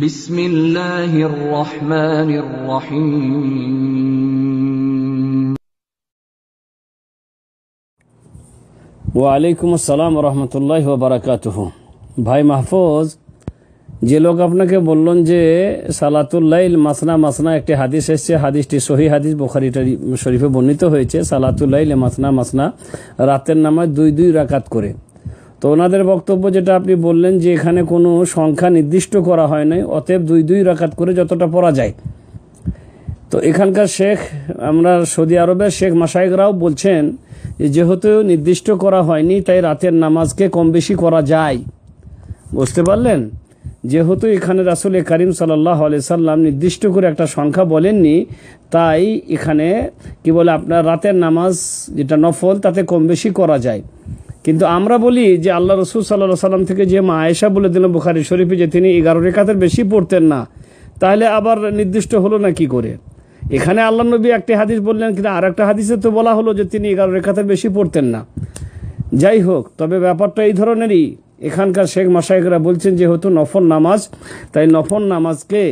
বিসমিল্লাহির রহমানির রহিম। ওয়ালাইকুম আসসালাম রহমতুল্লাহ বারাকাতুহু। ভাই মাহফুজ, যে লোক আপনাকে বললেন যে সালাতুল লাইল মাসনা মাসনা একটি হাদিস এসছে, হাদিসটি সহি হাদিস, বুখারী শরীফে বর্ণিত হয়েছে। সালাতুল লাইল মাসনা মাসনা, রাতের নামাজ দুই দুই রাকাত করে। তো ওনাদের বক্তব্য যেটা আপনি বললেন যে এখানে কোনো সংখ্যা নির্দিষ্ট করা হয় নাই, অতএব দুই দুই রাকাত করে যতটা পড়া যায়। তো এখানকার শেখ, আমরা সৌদি আরবের শেখ মাশায়েখরাও বলছেন যেহেতু নির্দিষ্ট করা হয়নি তাই রাতের নামাজকে কম বেশি করা যায়। বুঝতে পারলেন? যেহেতু এখানে রাসূল করিম সাল্লাল্লাহু আলাইহি সাল্লাম নির্দিষ্ট করে একটা সংখ্যা বলেননি, তাই এখানে কি বলে আপনার রাতের নামাজ যেটা নফল তাতে কম বেশি করা যায়। কিন্তু আমরা বলি যে আল্লাহ রসুল সাল্লাল্লাহু আলাইহি সাল্লাম থেকে যে মা আয়েশা বলে দিলেন বুখারী শরীফে যে তিনি 11 রাকাতের বেশি পড়তেন না, তাহলে আবার নির্দিষ্ট হলো না কি করে? এখানে আল্লাহ নবী একটি হাদিস বললেন, কিন্তু আর একটা হাদিসে তো বলা হলো যে তিনি 11 রাকাতের বেশি পড়তেন না। যাই হোক, তবে ব্যাপারটা এই ধরনেরই। এখানকার শেখ মাশায়েখরা বলছেন যেহেতু নফল নামাজ, তাই নফল নামাজকে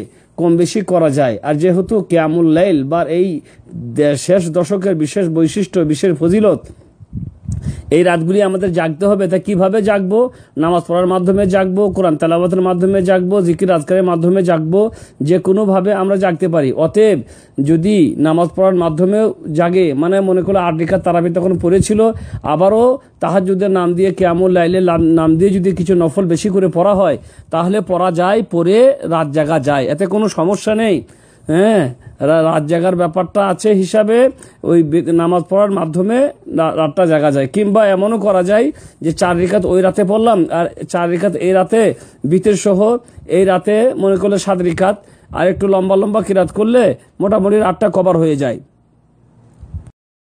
কম বেশি করা যায়। আর যেহেতু কিয়ামুল লাইল বা এই শেষ দশকের বিশেষ বৈশিষ্ট্য, বিশেষ ফজিলত, এই রাতগুলি আমাদের জাগতে হবে। তা কিভাবে জাগবো? নামাজ পড়ার মাধ্যমে জাগবো, কোরআন তেলাওয়াতের মাধ্যমে জাগবো, জিকির আজকারের মাধ্যমে জাগবো, যে কোনোভাবে আমরা জাগতে পারি। অতএব যদি নামাজ পড়ার মাধ্যমেও জাগে, মানে মনে করলো 8 রাকাত তারাবি তখন পড়েছিল, আবারও তাহাজ্জুদের নাম দিয়ে কিয়ামুল লাইলের নাম দিয়ে যদি কিছু নফল বেশি করে পড়া হয়, তাহলে পড়া যায়, পড়ে রাত জাগা যায়, এতে কোনো সমস্যা নেই। হ্যাঁ, রাত জাগার ব্যাপারটা আছে হিসাবে ওই নামাজ পড়ার মাধ্যমে রাতটা জাগা যায়। কিংবা এমনও করা যায় যে 4 রাকাত ওই রাতে পড়লাম, আর 4 রাকাত এই রাতে বিতের সহ এই রাতে মনে করলে 7 রাকাত, আর একটু লম্বা লম্বা কিরাত করলে মোটামুটি রাতটা কভার হয়ে যায়।